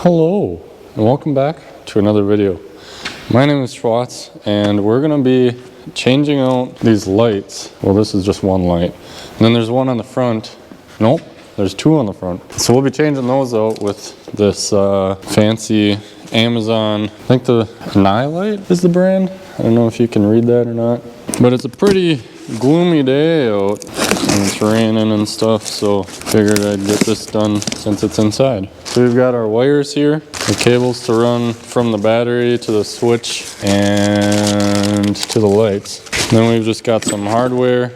Hello and welcome back to another video. My name is Schwartz and we're going to be changing out these lights. Well, this is just one light. And then there's one on the front. Nope, there's two on the front. So we'll be changing those out with this fancy Amazon, I think the Nilights is the brand. I don't know if you can read that or not. But it's a pretty gloomy day out and it's raining and stuff, so figured I'd get this done since it's inside. So we've got our wires here, the cables to run from the battery to the switch and to the lights. Then we've just got some hardware.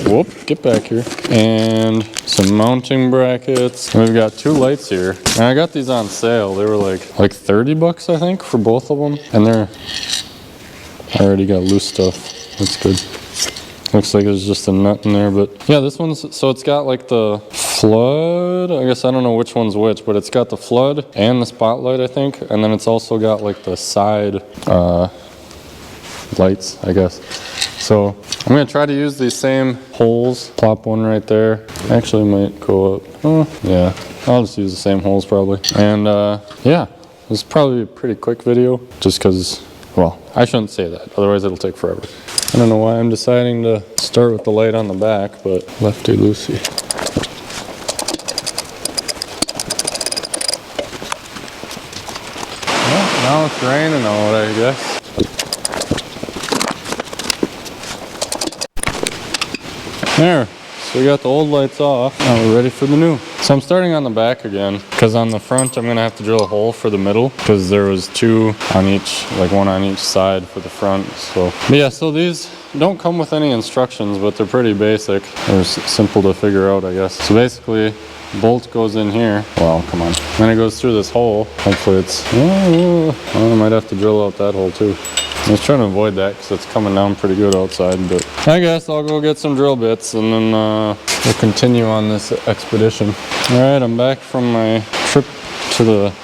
Whoop, get back here. And some mounting brackets. And we've got two lights here. And I got these on sale. They were like 30 bucks, I think, for both of them. And I already got loose stuff. That's good. Looks like there's just a nut in there, but yeah, this one's, so it's got like the flood, I guess I don't know which one's which, but it's got the flood and the spotlight, I think, and then it's also got like the side lights, I guess. So I'm gonna try to use these same holes, plop one right there. Actually might go up, oh yeah, I'll just use the same holes probably. And yeah, this is probably a pretty quick video, just because, well, I shouldn't say that, otherwise it'll take forever. I don't know why I'm deciding to start with the light on the back, but lefty loosey. Well, now it's raining out, I guess. There, so we got the old lights off. Now we're ready for the new. So I'm starting on the back again, because on the front I'm gonna have to drill a hole for the middle, because there was two on each, like one on each side for the front. So, but yeah, so these don't come with any instructions, but they're pretty basic. They're simple to figure out, I guess. So basically, bolt goes in here. Well, come on. Then it goes through this hole. Hopefully it's, oh, I might have to drill out that hole too. I was trying to avoid that because it's coming down pretty good outside, but I guess I'll go get some drill bits and then we'll continue on this expedition. All right, I'm back from my trip to the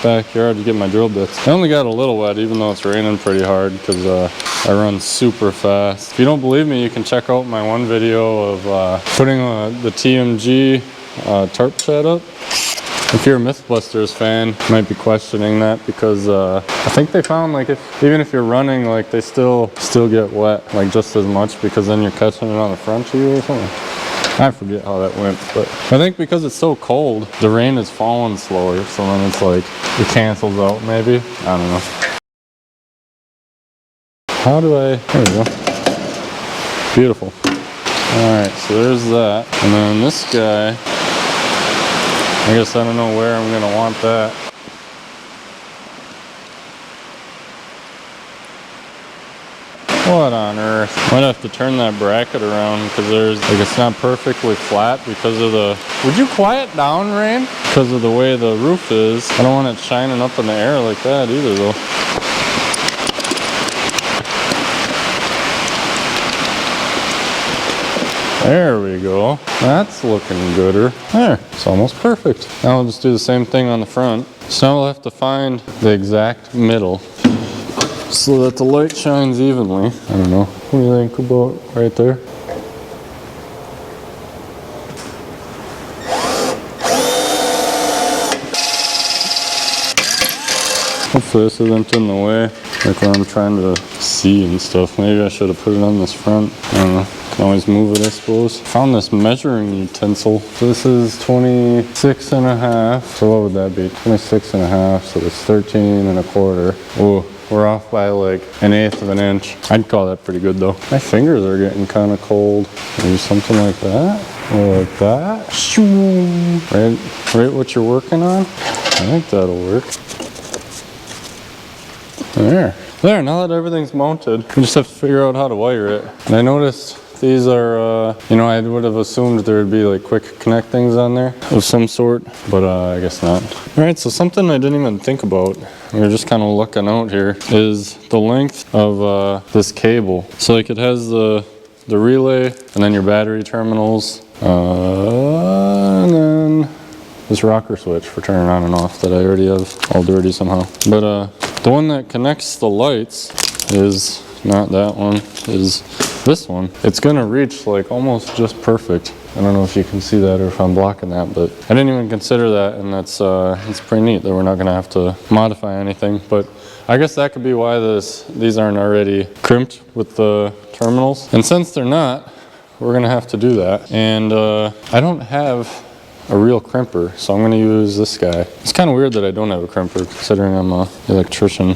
backyard to get my drill bits. I only got a little wet even though it's raining pretty hard because I run super fast. If you don't believe me, you can check out my one video of putting the TMG tarp shed up. If you're a Mythbusters fan, you might be questioning that because I think they found like even if you're running, like they still get wet like just as much because then you're catching it on the front of you or something. I forget how that went, but I think because it's so cold, the rain is falling slower, so then it's like it cancels out maybe. I don't know. How do I, there we go. Beautiful. Alright, so there's that. And then this guy, I guess I don't know where I'm gonna want that. What on earth? Might have to turn that bracket around because there's, like, it's not perfectly flat because of the, would you quiet down, Rain? Because of the way the roof is. I don't want it shining up in the air like that either though. There we go. That's looking gooder. There, it's almost perfect. Now I'll just do the same thing on the front. So now we'll have to find the exact middle so that the light shines evenly. I don't know. What do you think about right there? Hopefully this isn't in the way, like when I'm trying to see and stuff. Maybe I should have put it on this front. I don't know. Can always move it, I suppose. Found this measuring utensil. So this is 26 and a half. So what would that be? 26 and a half. So it's 13 and a quarter. Oh, we're off by like 1/8 of an inch. I'd call that pretty good though. My fingers are getting kind of cold. Maybe something like that. Or like that. Right what you're working on. I think that'll work. There, now that everything's mounted, we just have to figure out how to wire it. And I noticed these are, you know, I would have assumed there would be like quick connectings on there of some sort, but I guess not. All right, so something I didn't even think about, we were just kind of looking out here, is the length of this cable. So like it has the relay and then your battery terminals, and then this rocker switch for turning on and off that I already have all dirty somehow. But the one that connects the lights is not that one, is this one, it's gonna reach like almost just perfect. I don't know if you can see that or if I'm blocking that, but I didn't even consider that, and that's it's pretty neat that we're not gonna have to modify anything. But I guess that could be why these aren't already crimped with the terminals. And since they're not, we're gonna have to do that. And I don't have a real crimper, so I'm gonna use this guy. It's kind of weird that I don't have a crimper considering I'm an electrician,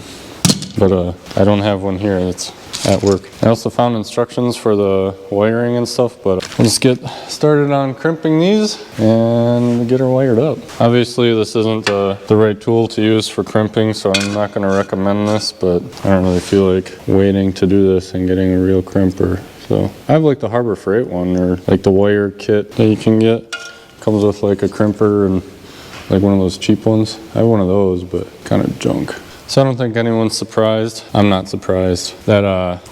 but I don't have one here that's at work. I also found instructions for the wiring and stuff, but we'll just get started on crimping these and get her wired up. Obviously this isn't the right tool to use for crimping, so I'm not going to recommend this, but I don't really feel like waiting to do this and getting a real crimper. So I have like the Harbor Freight one, or like the wire kit that you can get. Comes with like a crimper and like one of those cheap ones. I have one of those, but kind of junk. So I don't think anyone's surprised. I'm not surprised that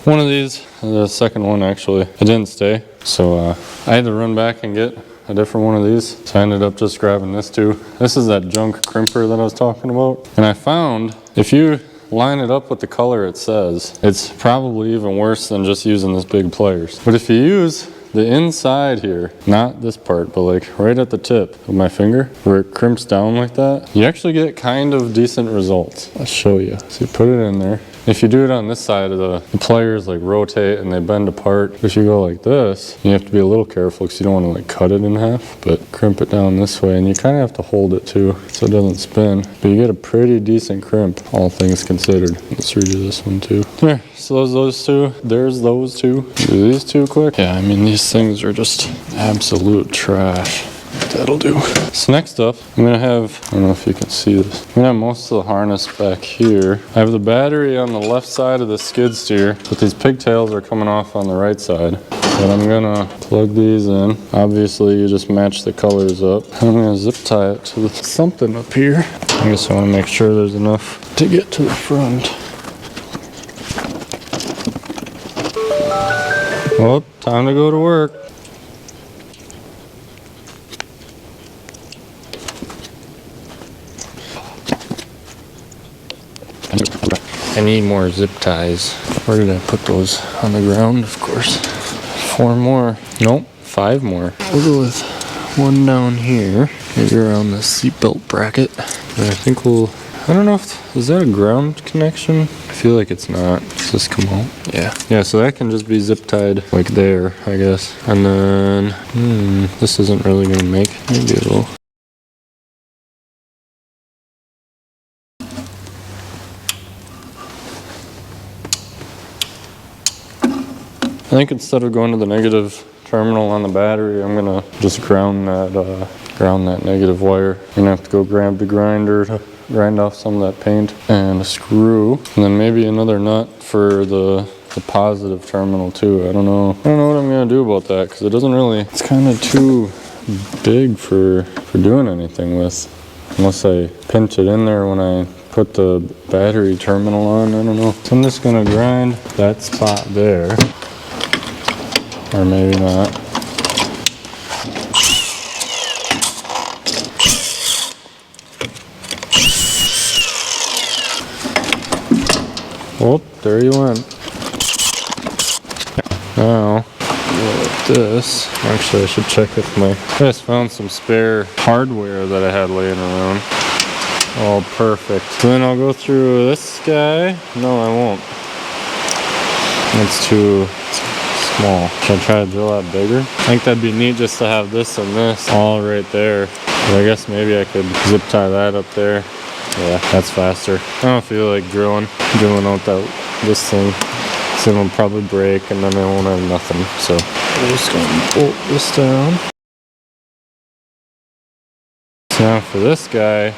one of these, the second one actually, it didn't stay. So I had to run back and get a different one of these. So I ended up just grabbing this too. This is that junk crimper that I was talking about. And I found if you line it up with the color it says, it's probably even worse than just using this big pliers. But if you use the inside here, not this part, but like right at the tip of my finger, where it crimps down like that, you actually get kind of decent results. I'll show you. So you put it in there. If you do it on this side of the pliers like rotate and they bend apart. If you go like this, you have to be a little careful because you don't want to like cut it in half, but crimp it down this way, and you kind of have to hold it too so it doesn't spin. But you get a pretty decent crimp, all things considered. Let's redo this one too. There, so those two. There's those two. Do these two quick. Yeah, I mean these things are just absolute trash. That'll do. So next up, I'm gonna have, I don't know if you can see this, I'm gonna have most of the harness back here. I have the battery on the left side of the skid steer, but these pigtails are coming off on the right side. But I'm gonna plug these in. Obviously, you just match the colors up. I'm gonna zip tie it to something up here. I guess I wanna make sure there's enough to get to the front. Well, time to go to work. I need more zip ties. Where did I put those? On the ground, of course. 4 more. Nope, 5 more. We'll go with one down here, maybe around the seatbelt bracket. And I think I don't know if, is that a ground connection? I feel like it's not. Does this come out? Yeah. Yeah, so that can just be zip tied like there, I guess. And then, this isn't really gonna make, maybe it'll. I think instead of going to the negative terminal on the battery, I'm gonna just ground that negative wire. I'm gonna have to go grab the grinder to grind off some of that paint, and a screw, and then maybe another nut for the positive terminal too. I don't know what I'm gonna do about that, because it doesn't really, it's kind of too big for doing anything with, unless I pinch it in there when I put the battery terminal on. I don't know. So I'm just gonna grind that spot there. Or maybe not. Oh, there you went. Now, like this. Actually, I should check if I just found some spare hardware that I had laying around. All perfect. So then I'll go through this guy. No, I won't. That's too small. Should I try to drill that bigger? I think that'd be neat just to have this and this all right there. But I guess maybe I could zip tie that up there. Yeah, that's faster. I don't feel like drilling out this thing. So it'll probably break and then I won't have nothing. So I'm just gonna bolt this down. So now for this guy,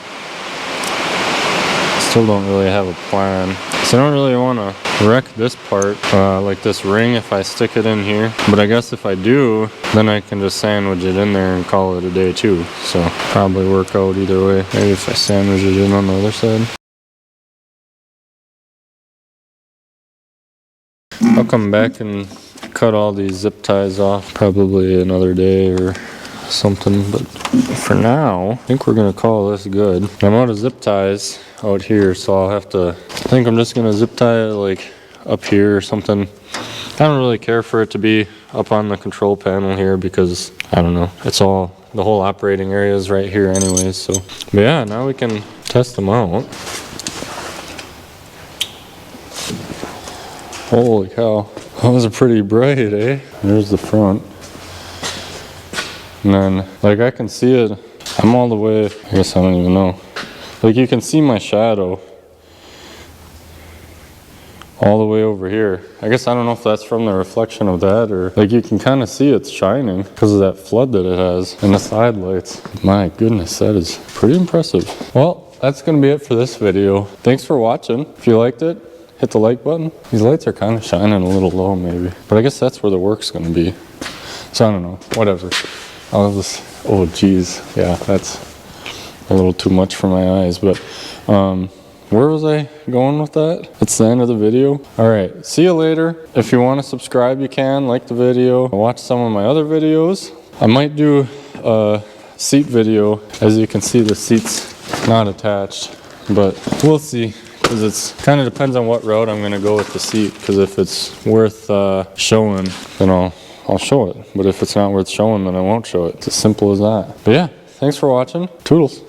I still don't really have a plan. So I don't really want to wreck this part, like this ring, if I stick it in here. But I guess if I do, then I can just sandwich it in there and call it a day too. So probably work out either way. Maybe if I sandwich it in on the other side. I'll come back and cut all these zip ties off probably another day or something, but for now I think we're gonna call this good. I'm out of zip ties out here, so I think I'm just gonna zip tie it like up here or something I don't really care for it to be up on the control panel here because, I don't know, it's all, the whole operating area is right here anyways, so. But yeah, now we can test them out. Holy cow, those are pretty bright, eh? There's the front. And then, like, I can see it, I'm all the way, I guess I don't even know. Like, you can see my shadow all the way over here. I guess I don't know if that's from the reflection of that or, like, you can kind of see it's shining because of that flood that it has and the side lights. My goodness, that is pretty impressive. Well, that's gonna be it for this video. Thanks for watching. If you liked it, hit the like button. These lights are kind of shining a little low maybe, but I guess that's where the work's gonna be. So I don't know, whatever. I'll just, oh geez, yeah, that's a little too much for my eyes, but where was I going with that? It's the end of the video. All right, see you later. If you want to subscribe, you can, like the video, watch some of my other videos. I might do a seat video. As you can see, the seat's not attached, but we'll see. Because it's kind of depends on what route I'm gonna go with the seat. Because if it's worth showing, then I'll show it. But if it's not worth showing, then I won't show it. It's as simple as that. But yeah, thanks for watching. Toodles.